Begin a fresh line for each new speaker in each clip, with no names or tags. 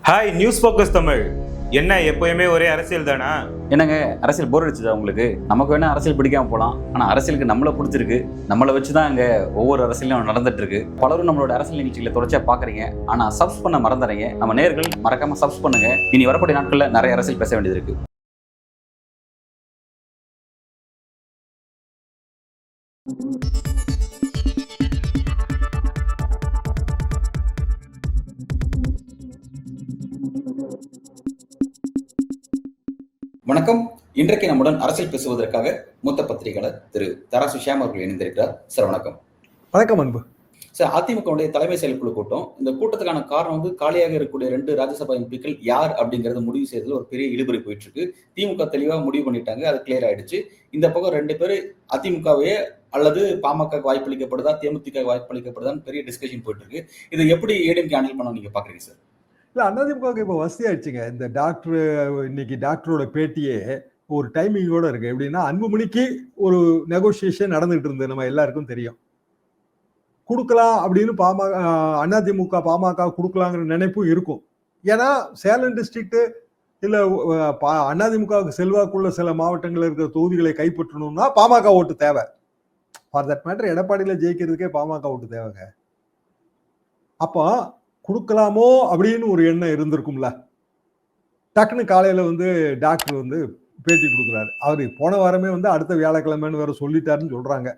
Hi news focus Tamil. என்ன எப்பயுமே ஒரே அரசியல் தானா?
என்னங்க அரசியல் போர் அடிச்சுதா உங்களுக்கு? நமக்கு வேணா அரசியல் பிடிக்காம போகலாம், ஆனால் அரசியலுக்கு நம்மளை பிடிச்சிருக்கு. நம்மளை வச்சு தான் இங்கே ஒவ்வொரு அரசியலும் நடந்துட்டு இருக்கு. பலரும் நம்மளோட அரசியல் நிகழ்ச்சிகளை தொடர்ச்சியாக பார்க்குறீங்க, ஆனால் சப்ஸ் பண்ண மறந்துறீங்க. நம்ம நேயர்கள் மறக்காம சப்ஸ் பண்ணுங்க. இனி வரக்கூடிய நாட்களில் நிறைய அரசியல் பேச வேண்டியது இருக்கு. வணக்கம். இன்றைக்கு நம்முடன் அரசியல் பேசுவதற்காக மூத்த பத்திரிகையாளர் திரு தராசு ஷியாம் அவர்கள் இணைந்திருக்கிறார். சார் வணக்கம்.
வணக்கம் அன்பு
சார், அதிமுகவுடைய தலைமை செயற்குழு கூட்டம். இந்த கூட்டத்துக்கான காரணம் வந்து காலியாக இருக்கக்கூடிய 2 ராஜ்யசபா எம்பிக்கள் யார் அப்படிங்கறது முடிவு செய்யறதுல ஒரு பெரிய இழுபறி போயிட்டு இருக்கு. திமுக தெளிவா முடிவு பண்ணிட்டாங்க, அது கிளியர் ஆயிடுச்சு. இந்த பக்கம் 2 பேர் அதிமுகவே அல்லது பாமக வாய்ப்பளிக்கப்படுதா, தேமுதிக வாய்ப்பளிக்கப்படுதான்னு பெரிய டிஸ்கஷன் போயிட்டு இருக்கு. இதை எப்படி ஏடிஎம்கே ஹேண்டில் பண்ண நீங்க பாக்குறீங்க சார்?
இல்ல, அதிமுக இப்ப வசதி ஆயிடுச்சுங்க. இந்த இன்னைக்கு டாக்டரோட பேட்டியே ஒரு டைமிங்கோட இருக்கு. எப்படின்னா, அன்புமணிக்கு ஒரு நெகோசியேஷன் நடந்துகிட்டு இருந்தது, நம்ம எல்லாருக்கும் தெரியும். கொடுக்கலாம் அப்படின்னு அதிமுக பாமக கொடுக்கலாங்கிற நினைப்பும் இருக்கும். ஏன்னா சேலம் டிஸ்ட்ரிக்ட் இல்ல அதிமுகவுக்கு செல்வாக்குள்ள சில மாவட்டங்கள் இருக்கிற தொகுதிகளை கைப்பற்றணும்னா பாமக ஓட்டு தேவை. ஃபார் தட் மேட்டர் எடப்பாடியில ஜெயிக்கிறதுக்கே பாமக ஓட்டு தேவைங்க. அப்போ கொடுக்கலாமோ அப்படின்னு ஒரு எண்ணம் இருந்திருக்கும்ல. டக்குன்னு காலையில டாக்டர் பேட்டி கொடுக்குறாரு. அவரு போன வாரமே அடுத்த வியாழக்கிழமைன்னு வேற சொல்லிட்டாருன்னு சொல்றாங்க.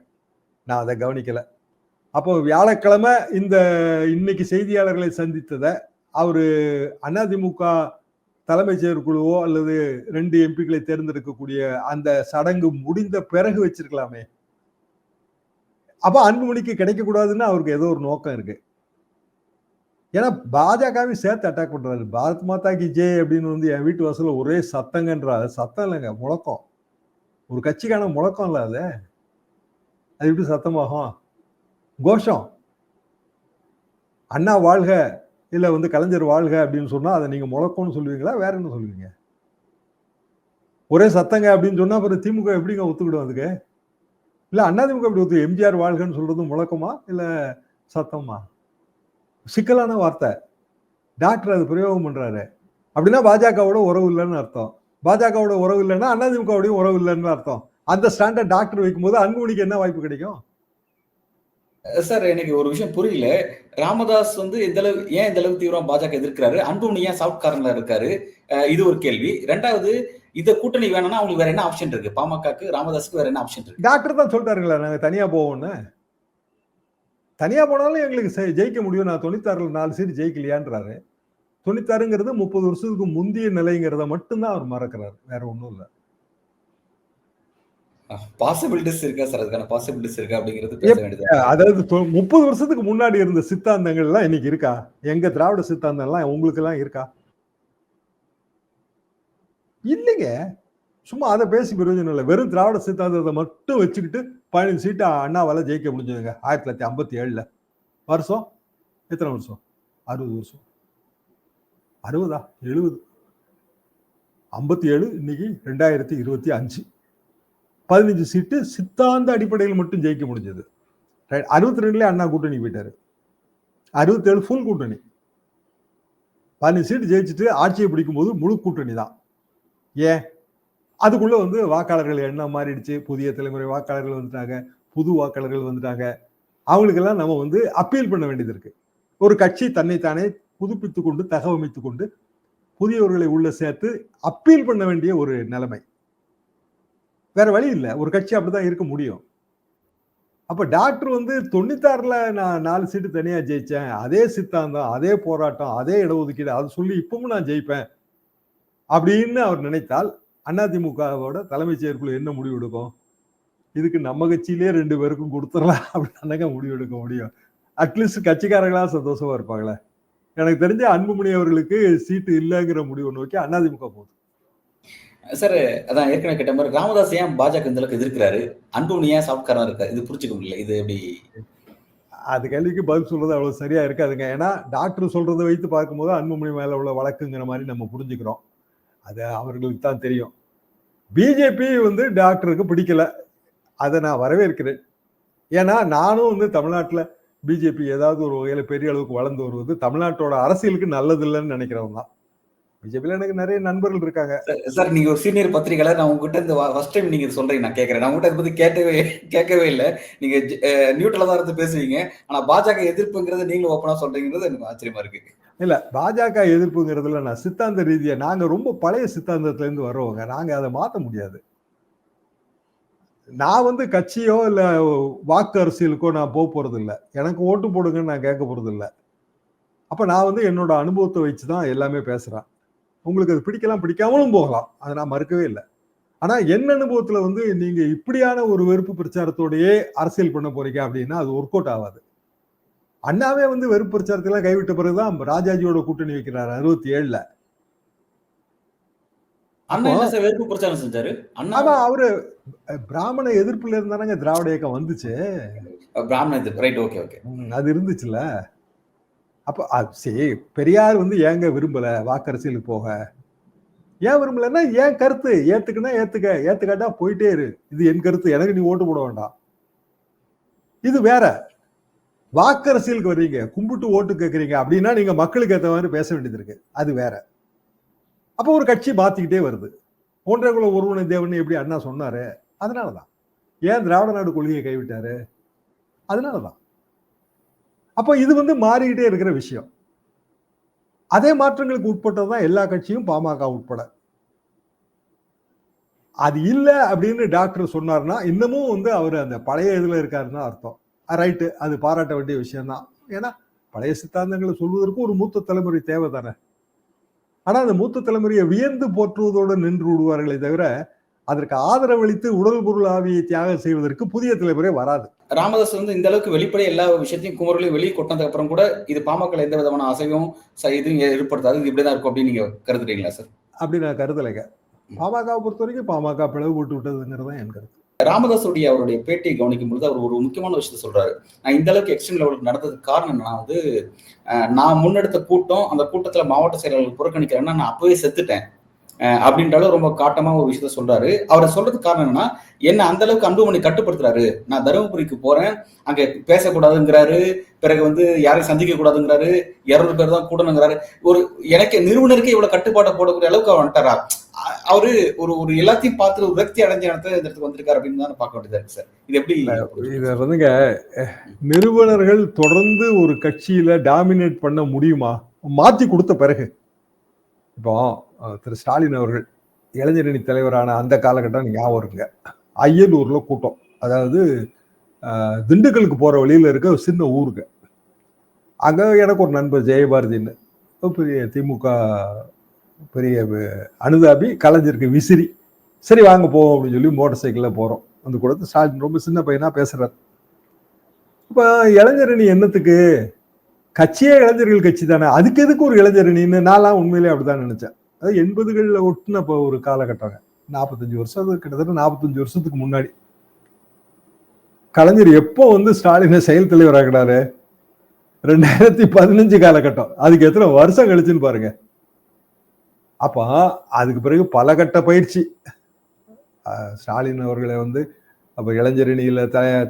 நான் அதை கவனிக்கல. அப்போ வியாழக்கிழமை இன்னைக்கு செய்தியாளர்களை சந்தித்ததை அவரு அதிமுக தலைமை செயற்குழுவோ அல்லது 2 எம்பிக்களை தேர்ந்தெடுக்கக்கூடிய அந்த சடங்கு முடிந்த பிறகு வச்சிருக்கலாமே. அப்ப அன்புமணிக்கு கிடைக்க கூடாதுன்னு அவருக்கு ஏதோ ஒரு நோக்கம் இருக்கு. ஏன்னா பாஜகவை சேர்த்து அட்டாக் பண்றாரு. பாரத் மாதா கி ஜெய் அப்படின்னு என் வீட்டு வாசல்ல ஒரே சத்தங்கன்றாரு. சத்தம் இல்லைங்க, முழக்கம். ஒரு கட்சிக்கான முழக்கம் இல்ல அது எப்படி சத்தமாகும்? கோஷம். அண்ணா வாழ்க இல்ல கலைஞர் வாழ்க அப்படின்னு சொன்னா அதை நீங்க முழக்கம்னு சொல்லுவீங்களா, வேற என்ன சொல்லுவீங்க? ஒரே சத்தங்க அப்படின்னு சொன்னா அப்புறம் திமுக எப்படிங்க ஒத்துக்கிடும் அதுக்கு? இல்ல அதிமுக எப்படி ஒத்து? எம்ஜிஆர் வாழ்கன்னு சொல்றது முழக்கமா இல்ல சத்தமா? சிக்கலான வார்த்தை. டாக்டர் அது பிரயோகம் பண்றாரு. அப்படின்னா பாஜகவோட உறவு இல்லைன்னு அர்த்தம். பாஜகவோட உறவு இல்லைன்னா அதிமுகவுடையும் உறவு இல்லைன்னு அர்த்தம். அந்த ஸ்டாண்டர்ட் டாக்டர் வைக்கும்போது அன்புமணிக்கு என்ன வாய்ப்பு கிடைக்கும்?
சார், எனக்கு ஒரு விஷயம் புரியல. ராமதாஸ் எந்த அளவுக்கு தீவிரம் பாஜக எதிர்க்கிறாரு, அன்புமணி ஏன் சாஃப்ட் கார்னர்ல இருக்காரு? இது ஒரு கேள்வி. 2வது, இந்த கூட்டணி வேணும்னா அவங்களுக்கு வேற என்ன ஆப்ஷன் இருக்கு? பாமகக்கு ராமதாஸுக்கு வேற என்ன ஆப்ஷன் இருக்கு?
டாக்டர் தான் சொல்லிட்டாருங்களா, நாங்க தனியா போவோம்னு. தனியா போனாலும் எங்களுக்கு ஜெயிக்க முடியும். நான் 96ல 4 சீட் ஜெயிக்கலையான்றாரு. 96ங்கிறது 30 வருஷத்துக்கு முந்தைய நிலைங்கிறத மட்டும்தான் அவர் மறக்கிறாரு, வேற ஒண்ணும் இல்ல.
பாசிபிலிட்டிஸ் இருக்கா சார்? அதுக்கான பாசிபிலிட்டிஸ் இருக்கா அப்படிங்கிறது பேச வேண்டியது.
அதாவது 30 வருஷத்துக்கு முன்னாடி இருந்த சித்தாந்தங்கள் எல்லாம் இன்னைக்கு இருக்கா? எங்க திராவிட சித்தாந்தம் எல்லாம் உங்களுக்கு எல்லாம் இருக்கா? இல்லைங்க. சும்மா அதை பேசி பிரயோஜனம் இல்லை. வெறும் திராவிட சித்தாந்தத்தை மட்டும் வச்சுக்கிட்டு 15 சீட்டு அண்ணாவால ஜெயிக்க முடிஞ்சதுங்க 1957ல. வருஷம் எத்தனை வருஷம்? 60 வருஷம். 60 70 57 இன்னைக்கு 2025. 15 சீட்டு சித்தாந்த அடிப்படையில் மட்டும் ஜெயிக்க முடிஞ்சது. 62ல அண்ணா கூட்டணி போயிட்டாரு. 67 ஃபுல் கூட்டணி. 15 சீட்டு ஜெயிச்சுட்டு ஆட்சியை பிடிக்கும் போது முழு கூட்டணி தான். ஏன்? அதுக்குள்ள வாக்காளர்கள் எண்ணம் மாறிடுச்சு. புதிய தலைமுறை வாக்காளர்கள் வந்துட்டாங்க, புது வாக்காளர்கள் வந்துட்டாங்க. அவங்களுக்கெல்லாம் நம்ம அப்பீல் பண்ண வேண்டியது இருக்கு. ஒரு கட்சி தன்னைத்தானே புதுப்பித்துக் கொண்டு தகவமைத்துக் கொண்டு புதியவர்களை உள்ள சேர்த்து அப்பீல் பண்ண வேண்டிய ஒரு நிலைமை. வேற வழி இல்லை. ஒரு கட்சி அப்படிதான் இருக்க முடியும். அப்ப டாக்டர் 96ல நான் 4 சீட்டு தனியா ஜெயிச்சேன், அதே சித்தாந்தம், அதே போராட்டம், அதே இடஒதுக்கீடு, அது சொல்லி இப்பவும் நான் ஜெயிப்பேன் அப்படின்னு அவர் நினைத்தால் அதிமுகவோட தலைமை செயற்குழு என்ன முடிவு எடுக்கும்? இதுக்கு நம்ம கட்சியிலேயே 2 பேருக்கும் கொடுத்துடலாம் அப்படின்னு முடிவு எடுக்க முடியும். அட்லீஸ்ட் கட்சிக்காரங்களா சந்தோஷமா இருப்பாங்களே. எனக்கு தெரிஞ்ச அன்புமணி அவர்களுக்கு சீட்டு இல்லைங்கிற முடிவு நோக்கி அதிமுக போகுது.
சார், அதான் ஏற்கனவே கேட்ட மாதிரி ராமதாஸ் ஏன் பாஜக இந்த அளவுக்கு எதிர்க்கிறாரு, அன்புமணி ஏன் சாஃப்ட் கார்னர் இருக்காரு? இது புரிஞ்சுக்க முடியல. இது எப்படி?
அது கேள்விக்கு பதில் சொல்றது அவ்வளவு சரியா இருக்காதுங்க. ஏன்னா டாக்டர் சொல்றதை வைத்து பார்க்கும்போது அன்புமணி மேல உள்ள வழக்குங்கிற மாதிரி நம்ம புரிஞ்சுக்கிறோம். அது அவர்களுக்கு தான் தெரியும். பிஜேபி டாக்டருக்கு பிடிக்கல. அதை நான் வரவேற்கிறேன். ஏன்னா நானும் தமிழ்நாட்டில் பிஜேபி ஏதாவது ஒரு வகையில பெரிய அளவுக்கு வளர்ந்து வருவது தமிழ்நாட்டோட அரசியலுக்கு நல்லது இல்லைன்னு நினைக்கிறவங்க தான். பிஜேபியில எனக்கு நிறைய நண்பர்கள் இருக்காங்க.
சார் நீங்க ஒரு சீனியர் பத்திரிகையாளர், நான் உங்ககிட்ட இந்த ஃபர்ஸ்ட் டைம் நீங்க சொல்றீங்க, நான் கேட்கறேன். நான் உங்ககிட்ட இதை பத்தி கேட்கவே இல்லை. நீங்க நியூட்ரலா தான் இருந்து பேசுவீங்க. ஆனா பாஜக எதிர்ப்புங்கிறது நீங்களும் ஓப்பனா சொல்றீங்கிறது எனக்கு ஆச்சரியமா இருக்கு.
இல்ல, பாஜக எதிர்ப்புங்கிறதுல நான் சித்தாந்த ரீதியா, நாங்க ரொம்ப பழைய சித்தாந்தத்துல இருந்து வர்றவங்க, நாங்க அதை மாத்த முடியாது. நான் வந்து கட்சியோ இல்ல வாக்கு அரசியலுக்கோ நான் போறது இல்லை. எனக்கு ஓட்டு போடுங்கன்னு நான் கேட்க போறது இல்லை. அப்ப நான் வந்து என்னோட அனுபவத்தை வச்சுதான் எல்லாமே பேசுறேன். உங்களுக்கு அது பிடிக்கலாம், பிடிக்காமலும் போகலாம், அதை நான் மறுக்கவே இல்லை. ஆனா என் அனுபவத்துல வந்து நீங்க இப்படியான ஒரு வெறுப்பு பிரச்சாரத்தோடயே அரசியல் பண்ண போறீங்க அப்படின்னா அது ஒர்க் அவுட் ஆகாது. அண்ணாவே வந்து வெறுப்பு பிரச்சாரத்தெல்லாம் கைவிட்ட பிறகுதான் ராஜாஜியோட கூட்டணி வைக்கிறாரு 67ல.
அண்ணா என்ன சார் வெறுப்பு பிரச்சாரம் செஞ்சாரு?
ஆமா, அவரு பிராமண எதிர்ப்புல இருந்தானங்க திராவிட இயக்கம் வந்துச்சு.
பிராமண எதிர்ப்பு, ரைட், ஓகே ஓகே.
அது இருந்துச்சுல. அப்ப சரி, பெரியார் வந்து ஏங்க விரும்பல வாக்கரசியலுக்கு போக? ஏன் விரும்பலன்னா ஏன் கருத்து ஏத்துக்குன்னா ஏத்துக்க, ஏத்துக்காட்டா போயிட்டே இரு, இது என் கருத்து, எனக்கு நீ ஓட்டு போட வேண்டாம். இது வேற. வாக்கரசியலுக்கு வர்றீங்க, கும்பிட்டு ஓட்டு கேட்கறீங்க அப்படின்னா நீங்க மக்களுக்கு ஏற்ற மாதிரி பேச வேண்டியது இருக்கு, அது வேற. அப்ப ஒரு கட்சி மாத்திக்கிட்டே வருது. ஒன்றரை ஒருவனை தேவன் எப்படி அண்ணா சொன்னாரு, அதனாலதான். ஏன் திராவிட நாடு கொள்கையை கைவிட்டாரு, அதனாலதான். அப்ப இது வந்து மாறிக்கிட்டே இருக்கிற விஷயம். அதே மாற்றங்களுக்கு உட்பட்டதான் எல்லா கட்சியும், பாமக உட்பட. அது இல்ல அப்படின்னு டாக்டர் சொன்னார்னா இன்னமும் வந்து அவர் அந்த பழைய இதுல இருக்காருன்னு அர்த்தம். ரைட்டு, அது பாராட்ட வேண்டிய விஷயம் தான். ஏன்னா பழைய சித்தாந்தங்களை சொல்வதற்கு ஒரு மூத்த தலைமுறை தேவை தானே. ஆனா அந்த மூத்த தலைமுறையை வியந்து போற்றுவதோடு நின்று விடுவார்களே தவிர அதற்கு ஆதரவளித்து உடல் பொருள் ஆவியை தியாகம் செய்வதற்கு புதிய தலைமுறை வராது.
ராமதாஸ் வந்து இந்த அளவுக்கு வெளிப்படை எல்லா விஷயத்தையும் குமரலையும் வெளியே கொட்டதுக்கு அப்புறம் கூட இது பாமக எந்த விதமான அசைவும் இதுவும் ஏற்படுத்தாது, இது இப்படிதான் இருக்கும் அப்படின்னு நீங்க கருதுறீங்களா சார்?
அப்படி நான் கருதலைங்க. பாமகவை பொறுத்த வரைக்கும் பாமக பிளவு போட்டு விட்டதுங்கிறது என் கருத்து.
ராமதாஸுடைய அவருடைய பேட்டியை கவனிக்கும் பொழுது அவர் ஒரு முக்கியமான விஷயத்த சொல்றாரு. நான் இந்த அளவுக்கு எக்ஸ்ட்ரீம் லெவலுக்கு நடந்ததுக்கு காரணம் என்னன்னா வந்து, நான் முன்னெடுத்த கூட்டம், அந்த கூட்டத்துல மாவட்ட செயலாளர்கள் புறக்கணிக்கிறேன்னா நான் அப்பவே செத்துட்டேன் அப்படின்றாலும் ரொம்ப காட்டமா ஒரு விஷயத்த சொல்றாரு. அவரை சொல்றதுக்கு காரணம் என்னன்னா, என்ன அந்த அளவுக்கு அன்புமணி கட்டுப்படுத்துறாரு. நான் தருமபுரிக்கு போறேன், அங்க பேசக்கூடாதுங்கிறாரு, பிறகு வந்து யாரையும் சந்திக்க கூடாதுங்கிறாரு, 200 பேர் தான் கூடணுங்கிறாரு. ஒரு எனக்கு நிறுவனருக்கே இவ்வளவு கட்டுப்பாட்டை போடக்கூடிய அளவுக்கு அவர் வந்துட்டாரா? அவரு ஒரு எல்லாத்தையும் பார்த்து ஒரு விரக்தி அடைஞ்ச இடத்துல இந்த இடத்துக்கு வந்திருக்காரு அப்படின்னு தான் பார்க்க வேண்டியதா இருக்கு சார். இது எப்படி?
இத வந்துங்க, நிறுவனர்கள் தொடர்ந்து ஒரு கட்சியில டாமினேட் பண்ண முடியுமா? மாத்தி கொடுத்த பிறகு. இப்போ திரு ஸ்டாலின் அவர்கள் இளைஞரணி தலைவரான அந்த காலகட்டம் ஞாபகம் இருக்குங்க. அய்யலூர்ல கூட்டம், அதாவது திண்டுக்கலுக்கு போற வழியில இருக்க ஒரு சின்ன ஊருக்கு. அங்க எனக்கு ஒரு நண்பர் ஜெயபாரதின்னு பெரிய திமுக பெரிய அனுதாபி, கலைஞருக்கு விசிறி. சரி வாங்க போவோம் அப்படின்னு சொல்லி மோட்டார் சைக்கிளில் போகிறோம். அந்த கூடத்து ஸ்டாலின் ரொம்ப சின்ன பையனா பேசுறாரு. இப்போ இளைஞரணி என்னத்துக்கு? கட்சியே இளைஞர்கள் கட்சி தானே, அதுக்கு எதுக்கு ஒரு இளைஞரணின்னு நான்லாம் உண்மையிலே அப்படிதான் நினைச்சேன். அது 80களில் ஒட்டின இப்போ ஒரு காலகட்டங்க, 45 வருஷம், கிட்டத்தட்ட 45 வருஷத்துக்கு முன்னாடி. கலைஞர் எப்போ வந்து ஸ்டாலினை செயல் தலைவர் ஆகினாரு? 2015 காலகட்டம். அதுக்கு எத்தனை வருஷம் கழிச்சுன்னு பாருங்க. அப்போ அதுக்கு பிறகு பல கட்ட பயிற்சி. ஸ்டாலின் அவர்களை வந்து அப்போ இளைஞரணியில்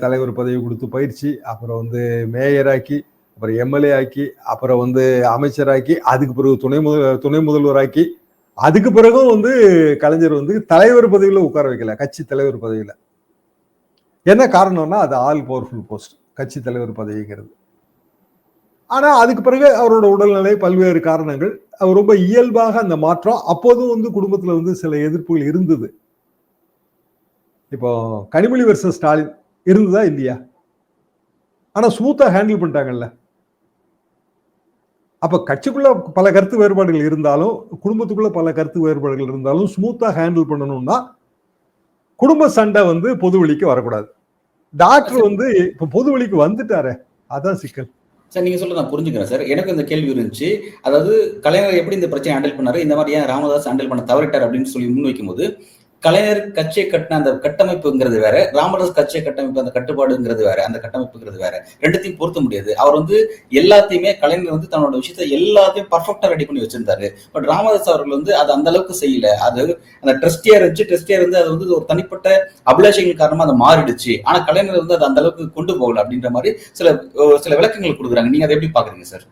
தலைவர் பதவி கொடுத்து பயிற்சி, அப்புறம் வந்து மேயராக்கி, அப்புறம் எம்எல்ஏ ஆக்கி, அப்புறம் வந்து அமைச்சராக்கி, அதுக்கு பிறகு துணை முதல்வராக்கி, அதுக்கு பிறகும் வந்து கலைஞர் வந்து தலைவர் பதவியில் உட்கார வைக்கல, கட்சி தலைவர் பதவியில். என்ன காரணம்னா அது ஆல் பவர்ஃபுல் போஸ்ட், கட்சி தலைவர் பதவிங்கிறது. ஆனா அதுக்கு பிறகு அவரோட உடல்நிலை, பல்வேறு காரணங்கள், அவர் ரொம்ப இயல்பாக அந்த மாற்றம். அப்போதும் வந்து குடும்பத்துல வந்து சில எதிர்ப்புகள் இருந்தது. இப்போ கனிமொழி வெர்சஸ் ஸ்டாலின் இருந்ததா இல்லையா? ஆனா ஸ்மூத்தா ஹேண்டில் பண்ணிட்டாங்கல்ல. அப்ப கட்சிக்குள்ள பல கருத்து வேறுபாடுகள் இருந்தாலும், குடும்பத்துக்குள்ள பல கருத்து வேறுபாடுகள் இருந்தாலும் ஸ்மூத்தா ஹேண்டில் பண்ணணும்னா குடும்ப சண்டை வந்து பொது வெளிக்கு வரக்கூடாது. டாக்டர் வந்து இப்ப பொது வெளிக்கு வந்துட்டாரு, அதான் சிக்கல்.
சார் நீங்க சொல்ல நான் புரிஞ்சுக்கிறேன் சார். எனக்கு இந்த கேள்வி இருந்துச்சு. அதாவது கலைஞர் எப்படி இந்த பிரச்சனை ஹேண்டில் பண்ணாரு, இந்த மாதிரி ஏன் ராமதாஸ் ஹேண்டில் பண்ண தவறிட்டார் அப்படின்னு சொல்லி முன்வைக்கும் போது, கலைஞர் கட்சியை கட்டின அந்த கட்டமைப்புங்கிறது வேற, ராமதாஸ் கட்சியை கட்டமைப்பு அந்த கட்டுப்பாடுங்கிறது வேற, அந்த கட்டமைப்புங்கிறது வேற. ரெண்டுத்தையும் பொருத்த முடியாது. அவர் வந்து எல்லாத்தையுமே, கலைஞர் வந்து தன்னோட விஷயத்த எல்லாத்தையும் பர்ஃபெக்டா ரெடி பண்ணி வச்சிருந்தாரு. பட் ராமதாஸ் அவர்கள் வந்து அது அந்த அளவுக்கு செய்யல. அது அந்த ட்ரஸ்டியா இருந்துச்சு. ட்ரஸ்டியா இருந்து அது வந்து ஒரு தனிப்பட்ட அபிலாஷைகள் காரணமா அதை மாறிடுச்சு. ஆனா கலைஞர் வந்து அது அந்த அளவுக்கு கொண்டு போகல அப்படின்ற மாதிரி சில விளக்கங்கள் கொடுக்குறாங்க. நீங்க அதை எப்படி பாக்குறீங்க சார்?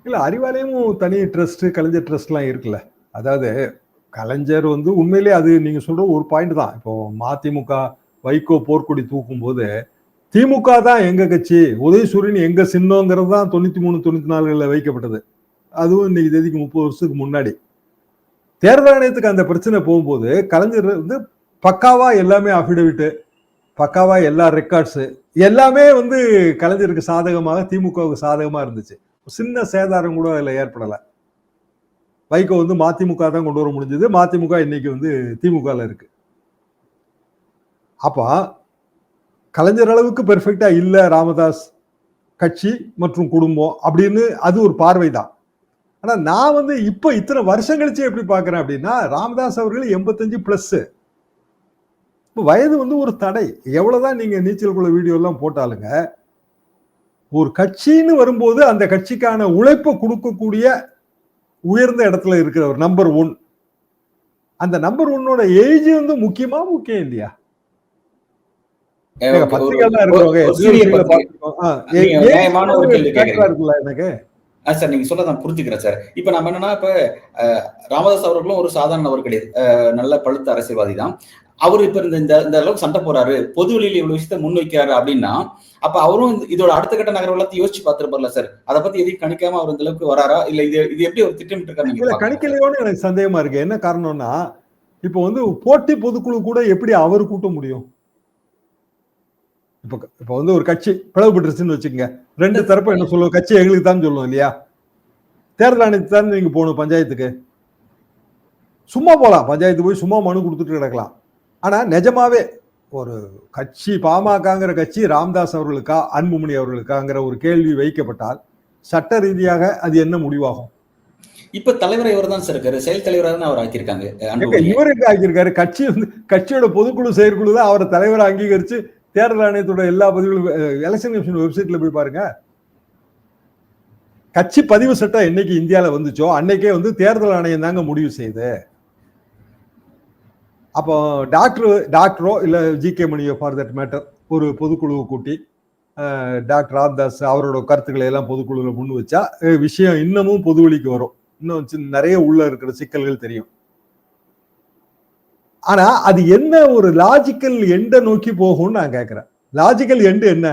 இல்ல, அறிவாலயமும் தனி ட்ரஸ்ட், கலைஞர் ட்ரஸ்ட் எல்லாம் இருக்குல்ல. அதாவது கலைஞர் வந்து உண்மையிலே அது நீங்க சொல்ற ஒரு பாயிண்ட் தான். இப்போ மதிமுக வைகோ போர்க்கொடி தூக்கும் போது திமுக தான் எங்க கட்சி, உதயசூரியன் எங்க சின்னங்கிறது தான் 93 94 வைக்கப்பட்டது. அதுவும் இன்னைக்கு தேதிக்கு 30 வருஷத்துக்கு முன்னாடி. தேர்தல் ஆணையத்துக்கு அந்த பிரச்சனை போகும்போது கலைஞர் வந்து பக்காவா எல்லாமே அபிடவிட், பக்காவா எல்லா ரெக்கார்ட்ஸ் எல்லாமே வந்து கலைஞருக்கு சாதகமாக, திமுகவுக்கு சாதகமா இருந்துச்சு. சின்ன சேதாரம் கூட அதுல ஏற்படல. வைகோ வந்து மதிமுக தான் கொண்டு வர முடிஞ்சது. மதிமுக இன்னைக்கு வந்து திமுகல இருக்கு. அப்ப கலைஞர் அளவுக்கு பெர்ஃபெக்டா இல்ல ராமதாஸ் கட்சி மற்றும் குடும்பம் அப்படின்னு அது ஒரு பார்வைதான். ஆனா நான் வந்து இப்ப இத்தனை வருஷம் கழிச்சு எப்படி பாக்குறேன் அப்படின்னா, ராமதாஸ் அவர்கள் 85 பிளஸ். வயது வந்து ஒரு தடை. எவ்வளவுதான் நீங்க நீச்சல் குள வீடியோ எல்லாம் போட்டாலுங்க, ஒரு கட்சின்னு வரும்போது அந்த கட்சிக்கான உழைப்பை கொடுக்கக்கூடிய உயர்ந்த இடத்துல இருக்கிறவர் நம்பர் 1. அந்த நம்பர் 1ஓட ஏஜ் வந்து முக்கியமா முக்கியம் இல்லையா? பத்திரிகைலாம் இருக்குல்ல எனக்கு.
சார் நீங்க சொல்ல நான் புரிஞ்சுக்கிறேன் சார். இப்ப நம்ம என்னன்னா, இப்ப ராமதாஸ் அவர்களும் ஒரு சாதாரண நபர் கிடையாது. நல்ல பழுத்த அரசியல்வாதி தான். அவரு இப்ப இந்த அளவுக்கு சண்டை போறாரு, பொது வெளியில இவ்வளவு விஷயத்த முன்வைக்கிறாரு அப்படின்னா, அப்ப அவரும் இதோட அடுத்த கட்ட நகர்வெல்லாம் யோசிச்சு பார்த்திருப்பார்ல சார். அதை பத்தி எதையும் கணிக்காம அவர் இந்த அளவுக்கு வராரா, இல்ல இது எப்படி ஒரு திட்டமிட்டு இருக்காரு?
கணிக்கலையோன்னு எனக்கு சந்தேகமா இருக்கு. என்ன காரணம்னா, இப்ப வந்து போட்டி பொதுக்குழு கூட எப்படி அவர் கூட்ட முடியும்? இப்ப வந்து ஒரு கட்சி பிளவுபட்டுருச்சுன்னு வச்சுக்கோங்க, 2 தரப்பு என்ன சொல்லுவோம், கட்சி எங்களுக்கு தான் சொல்லுவோம் இல்லையா? தேர்தல் ஆணையத்துக்கு தான் நீங்க போகணும் பஞ்சாயத்துக்கு. சும்மா போலாம், பஞ்சாயத்து போய் சும்மா மனு கொடுத்துட்டு கிடக்கலாம். ஆனா நிஜமாவே ஒரு கட்சி, பாமகங்கிற கட்சி ராமதாஸ் அவர்களுக்கா அன்புமணி அவர்களுக்காங்கிற ஒரு கேள்வி வைக்கப்பட்டால் சட்ட ரீதியாக அது என்ன முடிவாகும்?
இப்ப தலைவர் இவர் தான் சார் இருக்காரு, செயல் தலைவராக தான் அவர் ஆக்கியிருக்காங்க.
இவருக்கு ஆக்கியிருக்காரு. கட்சி வந்து கட்சியோட பொதுக்குழு செயற்குழு தான் அவரை தலைவரை அங்கீகரிச்சு தேர்தல் ஆணையத்தோட எல்லா பதிவுகளும் எலெக்ஷன் கமிஷன் வெப்சைட்ல போய் பாருங்க. கட்சி பதிவு சட்டம் என்னைக்கு இந்தியாவில வந்துச்சோ அன்னைக்கே வந்து தேர்தல் ஆணையம் தாங்க முடிவு செய்யுது. அப்போ டாக்டரோ இல்ல ஜி.கே. மணியோ ஃபார் தட் மேட்டர் ஒரு பொதுக்குழுவை கூட்டி டாக்டர் ராமதாஸ் அவரோட கருத்துக்களை எல்லாம் பொதுக்குழுல முன் வச்சா விஷயம் இன்னமும் பொதுவெளிக்கு வரும். இன்னும் நிறைய உள்ள இருக்கிற சிக்கல்கள் தெரியும். ஆனா அது என்ன ஒரு லாஜிக்கல் எண்டை நோக்கி போகும்னு நான் கேட்கிறேன். லாஜிக்கல் எண்டு என்ன?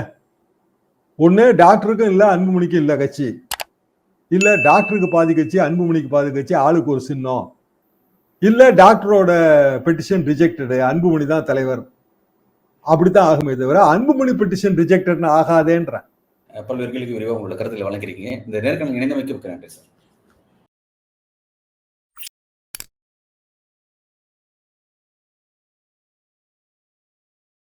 ஒண்ணு டாக்டருக்கும் இல்ல அன்புமணிக்கும் இல்ல கட்சி, இல்ல டாக்டருக்கு பாதி கட்சி அன்புமணிக்கு பாதி கட்சி, ஆளுக்கு ஒரு சின்னம், இல்ல டாக்டரோட பெட்டிஷன் ரிஜெக்டடு, அன்புமணி தான் தலைவர், அப்படித்தான் ஆகுமே தவிர அன்புமணி பெட்டிஷன் ரிஜெக்டட்னு ஆகாதேன்ற.
பல்வேறு கேள்விக்கு விரிவாக உங்களோட கருத்துக்களை வழங்குறீங்க. இந்த நேர்காணல் இணைந்தமைக்கு நன்றி சார்.